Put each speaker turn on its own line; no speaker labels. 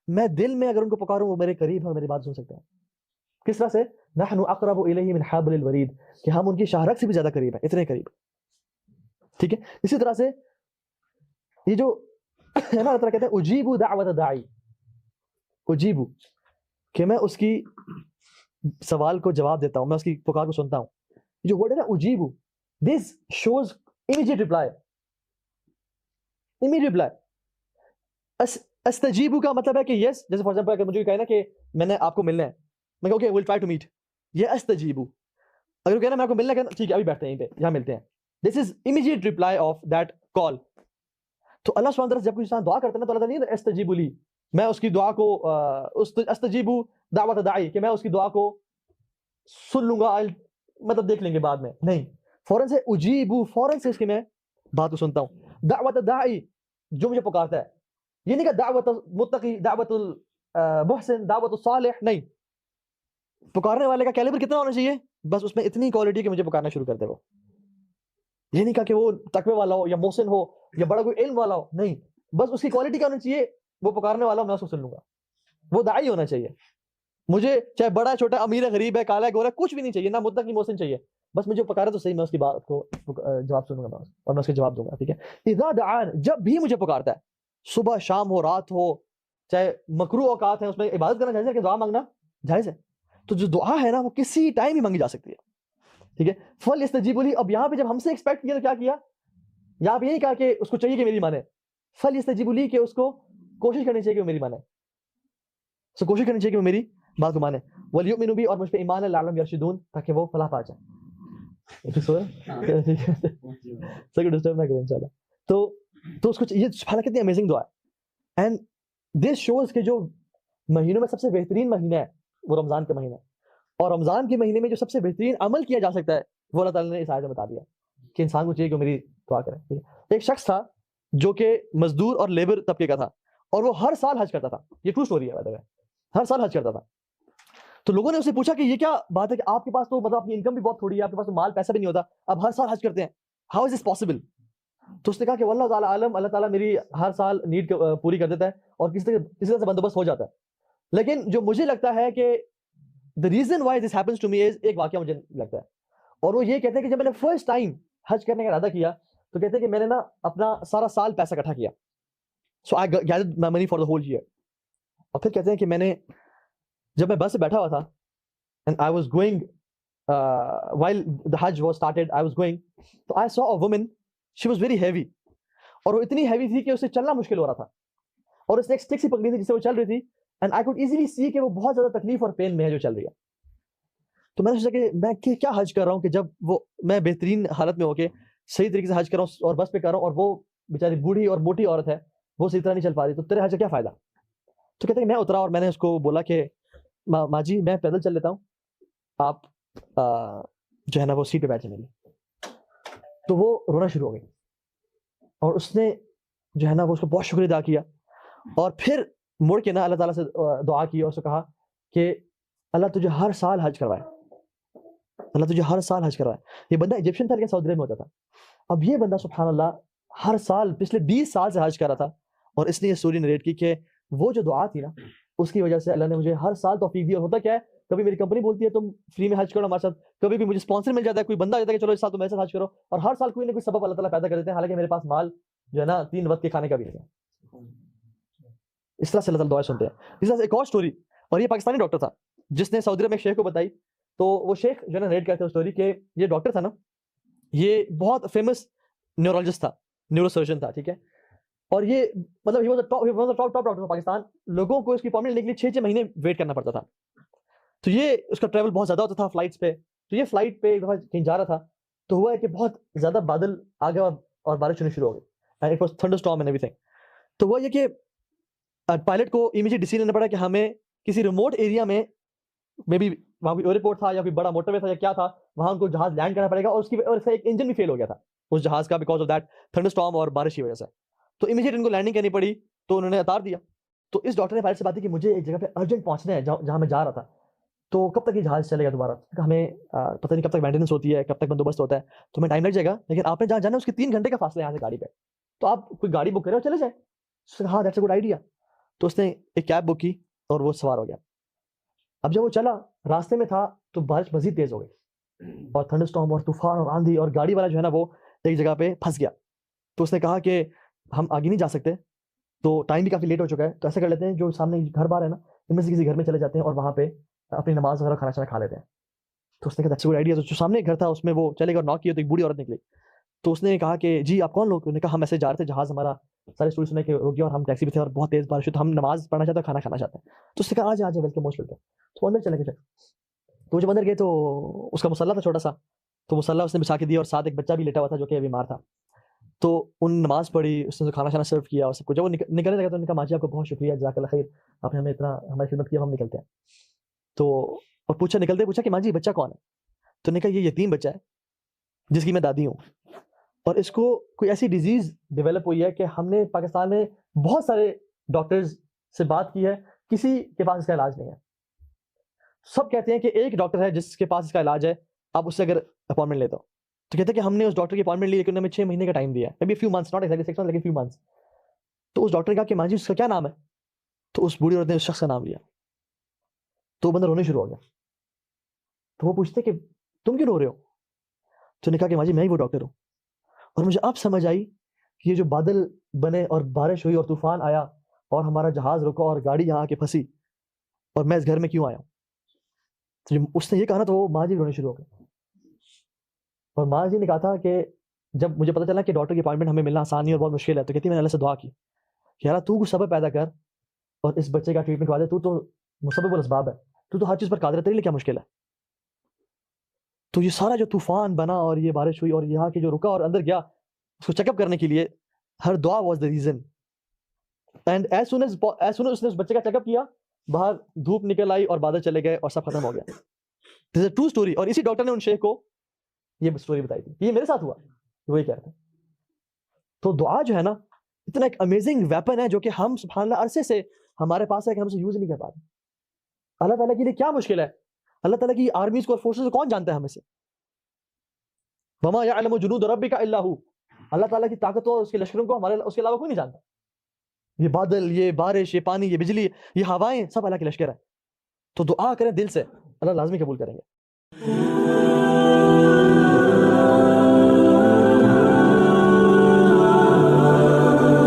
میں دل میں اگر ان کو پکاروں وہ میرے قریب ہیں اور میری بات سن سکتے ہیں. کس طرح سے؟ نحن اقرب الیہ من حبل الورید, کہ ہم ان کی شاہرگ سے بھی زیادہ قریب ہیں, اتنے قریب. ٹھیک ہے. اسی طرح سے یہ جو ہے نا, اللہ تعالیٰ کہتے ہیں اجیبو دعوت داعی, اجیبو کہ میں اس کی سوال کو جواب دیتا ہوں, میں اس کی پکار کو سنتا ہوں. جو ورڈ ہے نا اجیبو, this shows immediate reply, immediate reply. استجیبو کا مطلب ہے کہ یس, جیسے فار ایگزامپل اگر مجھے کہنا کہ میں نے آپ کو ملنا ہے, میں کہوں کہ ول ٹرائی ٹو میٹ, یہ استجیبو. اگر کہنا میں آپ کو ملنا ہے, ٹھیک ہے ابھی بیٹھتے ہیں یہیں پہ, یہاں ملتے ہیں, دس is immediate reply of that کال. تو اللہ سبحانہ وتعالیٰ جب کوئی انسان دعا کرتا ہے نا, تو اللہ تعالیٰ نہیں استجیبو لی, میں اس کی دعا کو استجیبو دعوت داعی, کہ میں اس کی دعا کو سن لوں گا, مطلب دیکھ لیں گے بعد میں, نہیں. فوراً سے اجیبو, فوراً سے اس کی میں بات کو سنتا ہوں. دعوت داعی, جو مجھے پکارتا ہے, یہ نہیں کہ دعوت متقی, دعوت المحسن, دعوت الصالح, نہیں. پکارنے والے کا کیلیبر کتنا ہونا چاہیے؟ بس اس میں اتنی کوالٹی کہ مجھے پکارنا شروع کر دے وہ. یہ نہیں کہا کہ وہ تقوی والا ہو یا محسن ہو یا بڑا کوئی علم والا ہو, نہیں. بس اس کی کوالٹی کیا ہونی چاہیے؟ وہ پکارنے والا ہو, میں اس کو سن لوں گا. وہ داعی ہونا چاہیے. مجھے چاہے بڑا چھوٹا, امیر ہے غریب ہے, کالا ہے گورا, کچھ بھی نہیں چاہیے, نہ متقی محسن چاہیے, بس مجھے پکارے تو صحیح, میں اس کی بات کو جواب سنوں گا اور میں اس کے جواب دوں گا. ٹھیک ہے. اذا دعان, جب بھی مجھے پکارتا ہے, صبح شام ہو رات ہو, چاہے مکروہ اوقات ہیں اس میں عبادت کرنا جائز ہے کہ دعا مانگنا جائز ہے. تو جو دعا ہے نا وہ کسی ٹائم ہی مانگی جا سکتی ہے. ٹھیک ہے. فلیستجیبوا لی, اب یہاں پہ جب ہم سے ایکسپیکٹ کیا تو کیا کیا, یہاں پہ یہ نہیں کہا کہ اس کو چاہیے کہ میری مانے, فلیستجیبوا لی, کہ اس کو کوشش کرنی چاہیے کہ وہ میری مانے, سو کوشش کرنی چاہیے کہ وہ میری بات کو مانے. ولیؤمنوا بی, اور مجھ پہ ایمان ہے, لعلہم یرشدون, تاکہ وہ فلاح پا جائیں. سر ڈسٹرب نہ کریں انشاءاللہ. تو اس کو یہ حالانکہ کتنی امیزنگ دعا ہے. اینڈ دس شوز کہ جو مہینوں میں سب سے بہترین مہینہ ہے وہ رمضان کا مہینہ ہے, اور رمضان کے مہینے میں جو سب سے بہترین عمل کیا جا سکتا ہے وہ اللہ تعالیٰ نے اس آیت میں بتا دیا کہ انسان کو چاہیے کہ میری دعا کرے. ایک شخص تھا جو کہ مزدور اور لیبر طبقے کا تھا, اور وہ ہر سال حج کرتا تھا. یہ ٹرو سٹوری ہے, ہر سال حج کرتا تھا. تو لوگوں نے اس سے پوچھا کہ یہ کیا بات ہے کہ آپ کے پاس تو مطلب اپنی انکم بھی بہت تھوڑی ہے, آپ کے پاس تو مال پیسہ بھی نہیں ہوتا, اب ہر سال حج کرتے ہیں, ہاؤ از دس پاسبل؟ تو اس نے کہا کہ واللہ تعالیٰ عالم, اللہ تعالیٰ میری ہر سال نیڈ پوری کر دیتا ہے اور کسی طرح سے بندوبست ہو جاتا ہے. لیکن جو مجھے لگتا ہے کہ the reason why this happens to me is, ایک واقعہ مجھے لگتا ہے, اور وہ یہ کہتے ہیں کہ جب میں نے فرسٹ ٹائم حج کرنے کا ارادہ کیا تو کہتے ہیں کہ میں نے نا اپنا سارا سال پیسہ اکٹھا کیا, so I gathered my money for the whole year. اور پھر کہتے ہیں کہ میں نے جب میں بس سے بیٹھا ہوا تھا and I was going while the Hajj was started, I was going, so I saw a woman, she was very heavy, اور وہ اتنی heavy تھی کہ اسے چلنا مشکل ہو رہا تھا, اور اس نے ایک سٹک سی پکڑی تھی جس سے وہ چل رہی تھی, and I could easily see کہ وہ بہت زیادہ تکلیف اور پین میں ہے جو چل رہی ہے. تو میں نے سوچا کہ میں کیا حج کر رہا ہوں کہ جب وہ میں بہترین حالت میں ہو کے صحیح طریقے سے حج کر رہا ہوں اور بس پہ کر رہا ہوں, اور وہ بیچاری بوڑھی اور موٹی عورت ہے, وہ صحیح طرح نہیں چل پا رہی, تو تیرے حج کا کیا فائدہ؟ تو کہتے ہیں کہ میں اترا اور میں نے اس کو بولا کہ ماں جی میں پیدل چل لیتا ہوں, آپ جو ہے نا وہ سیٹ پہ بیٹھ جائیں. تو وہ رونا شروع ہو گئی, اور اس نے جو ہے نا وہ اس کو بہت شکریہ ادا کیا, اور پھر مڑ کے نا اللہ تعالیٰ سے دعا کی اور اس کو کہا کہ اللہ تجھے ہر سال حج کروائے, اللہ تجھے ہر سال حج کروائے. یہ بندہ ایجپشن تھا لیکن سعودی عرب میں ہوتا تھا. اب یہ بندہ سبحان اللہ ہر سال پچھلے 20 سال سے حج کر رہا تھا, اور اس نے یہ سٹوری نریٹ کی کہ وہ جو دعا تھی نا اس کی وجہ سے اللہ نے مجھے ہر سال توفیق دی. اور ہوتا کیا ہے, کبھی میری کمپنی بولتی ہے تم فری میں حج کرو ہمارے ساتھ, کبھی بھی مجھے اسپانسر مل جاتا ہے, کوئی بندہ آ جاتا ہے کہ چلو اس سال تم میرے ساتھ حج کرو, اور ہر سال کوئی نہ کوئی سبب اللہ تعالیٰ پیدا کر دیتے ہیں, حالانکہ میرے پاس مال جو ہے نا 3 وقت کے کھانے کا بھی ہے. اس طرح سے اللہ تعالیٰ دعائیں سنتے ہیں. اس طرح سے ایک اور سٹوری, اور یہ پاکستانی ڈاکٹر تھا جس نے سعودی عرب میں ایک شیخ کو بتائی. تو وہ شیخ جو ہے نا ریٹ کرتے ہیں اسٹوری کہ یہ ڈاکٹر تھا نا, یہ بہت فیمس نیورولوجسٹ تھا, نیورو سرجن تھا. ٹھیک ہے. اور یہ مطلب ہی واز ٹاپ ڈاکٹر تھا پاکستان. لوگوں کو اس کی اپائنٹمنٹ لینے کے لیے 6 مہینے ویٹ کرنا پڑتا تھا. تو یہ اس کا ٹریول بہت زیادہ ہوتا تھا فلائٹس پہ. تو یہ فلائٹ پہ ایک دفعہ کہیں جا رہا تھا, تو ہوا ہے کہ بہت زیادہ بادل آ گیا اور بارش ہونے شروع ہو گئی, it was thunder storm and every thing. تو وہ یہ کہ پائلٹ کو امیڈیٹ ڈیسیژن لینا پڑا کہ ہمیں کسی ریموٹ ایریا میں, مے بی وہاں کوئی ایئرپورٹ تھا یا کوئی بڑا موٹر وے تھا یا کیا تھا, وہاں ان کو جہاز لینڈ کرنا پڑے گا, اور اس کا ایک انجن بھی فیل ہو گیا تھا اس جہاز کا because of that thunder storm اور بارش کی وجہ سے. تو امیڈیٹ ان کو لینڈنگ کرنی پڑی, تو انہوں نے اتار دیا. تو اس ڈاکٹر نے پائلٹ سے بات کی کہ مجھے ایک جگہ پہ ارجنٹ پہنچنا ہے جہاں میں جا رہا تھا, تو کب تک یہ جہاز چلے گا دوبارہ؟ ہمیں پتہ نہیں کب تک مینٹیننس ہوتی ہے, کب تک بندوبست ہوتا ہے, تو ہمیں ٹائم لگ جائے گا, لیکن آپ نے جہاں جانا ہے اس کے 3 گھنٹے کا فاصلہ ہے یہاں سے گاڑی پہ, تو آپ کوئی گاڑی بک کریں اور چلے جائیں. ہاں دیٹس اے گڈ آئیڈیا. تو اس نے ایک کیب بک کی اور وہ سوار ہو گیا. اب جب وہ چلا راستے میں تھا تو بارش مزید تیز ہو گئی اور تھنڈر اسٹارم اور طوفان اور آندھی, اور گاڑی والا جو ہے نا وہ ایک جگہ پہ پھنس گیا. تو اس نے کہا کہ ہم آگے نہیں جا سکتے, تو ٹائم بھی کافی لیٹ ہو چکا ہے, تو ایسا کر لیتے ہیں جو سامنے گھر بار ہے نا ان میں سے کسی گھر میں چلے جاتے ہیں اور وہاں پہ اپنی نماز وغیرہ کھانا کھا لیتے ہیں. تو اس نے کہا اچھا آئیڈیا. تو جو سامنے گھر تھا اس میں وہ چلے گا اور ناک کیا تو ایک بوڑھی عورت نکلی. تو اس نے کہا کہ جی آپ کون لوگ؟ انہوں نے کہا ہم ایسے جا رہے تھے, جہاز ہمارا سارے اسٹوڈنٹس نے کہ رک گیا اور ہم ٹیکسی پہ تھے اور بہت تیز بارش ہوئی تو ہم نماز پڑھنا چاہتے ہیں, کھانا کھانا چاہتے ہیں. تو اس نے کہا آج آج ویلکم موسٹ ویلکم. تو اندر چلے گئے. تو جب اندر گئے تو اس کا مصلی تھا چھوٹا سا, تو مصلی اس نے بچھا کے دیا اور ساتھ ایک بچہ بھی لیٹا ہوا تھا جو کہ بیمار تھا. تو ان نماز پڑھی, اس نے کھانا سرو کیا اور سب کچھ. جب وہ نکلنے لگا تو انہوں نے کہا ماجی آپ کو بہت شکریہ, جزاک اللہ خیر, آپ نے ہمیں اتنا ہماری خدمت کی, ہم نکلتے ہیں. تو اور پوچھا کہ ماجی بچہ کون ہے؟ تو نے کہا یہ یتیم بچہ ہے جس کی میں دادی ہوں, اور اس کو کوئی ایسی ڈیزیز ڈیولپ ہوئی ہے کہ ہم نے پاکستان میں بہت سارے ڈاکٹرز سے بات کی ہے, کسی کے پاس اس کا علاج نہیں ہے. سب کہتے ہیں کہ ایک ڈاکٹر ہے جس کے پاس اس کا علاج ہے, آپ اس سے اگر اپوائنٹمنٹ لیتے ہو. تو کہتے ہیں کہ ہم نے اس ڈاکٹر کی اپوائنٹمنٹ لی لیکن ہمیں 6 مہینے کا ٹائم دیا ہے, few months, not exactly 6 months, لیکن few months. تو اس ڈاکٹر نے کہا کہ ماجی اس کا کیا نام ہے؟ تو اس بوڑھی عورت نے اس شخص کا نام لیا. تو وہ بندہ رونے شروع ہو گیا. تو وہ پوچھتے کہ تم کیوں رو رہے ہو؟ تو نے کہا کہ ماجی میں ہی وہ ڈاکٹر ہوں, اور مجھے اب سمجھ آئی کہ یہ جو بادل بنے اور بارش ہوئی اور طوفان آیا اور ہمارا جہاز رکا اور گاڑی یہاں آ کے پھنسی اور میں اس گھر میں کیوں آیا ہوں. تو جب اس نے یہ کہا نا تو وہ ماں جی رونے شروع ہو گئے. اور ماں جی نے کہا تھا کہ جب مجھے پتا چلا کہ ڈاکٹر کی اپوائنٹمنٹ ہمیں ملنا آسان نہیں اور بہت مشکل ہے, تو کہتی میں نے اللہ سے دعا کی کہ یار تو کچھ سبب پیدا کر اور اس بچے کا ٹریٹمنٹ کروا دے, تو مسبب الاسباب ہے, تو ہر چیز پر قادر ہے, تیرے لیے کیا مشکل ہے. تو یہ سارا جو طوفان بنا اور یہ بارش ہوئی اور یہاں کے جو رکا اور اندر گیا اس کو چیک اپ کرنے کے لیے, ہر دعا was the reason. And as soon as اس نے اس بچے کا چیک اپ کیا, باہر دھوپ نکل آئی اور بادل چلے گئے اور سب ختم ہو گیا. دس از ٹرو اسٹوری. اور اسی ڈاکٹر نے ان شیخ کو یہ اسٹوری بتائی تھی, یہ میرے ساتھ ہوا, وہی کہہ رہے تھے. تو دعا جو ہے نا اتنا ایک امیزنگ ویپن ہے جو کہ ہم سبحان اللہ عرصے سے ہمارے پاس ہے کہ ہم اسے یوز نہیں کر پاتے. اللہ تعالیٰ کے لیے کیا مشکل ہے؟ اللہ تعالیٰ کی آرمیز کو اور فورسز کو کون جانتا ہے ہمیں سے؟ وما یعلم جنود ربک الا هو. اللہ تعالیٰ کی طاقت اور اس کے لشکروں کو ہمارے اس کے علاوہ کوئی نہیں جانتا. یہ بادل, یہ بارش, یہ پانی, یہ بجلی, یہ ہوائیں, سب اللہ کے لشکر ہے. تو دعا کریں دل سے, اللہ لازمی قبول کریں گے.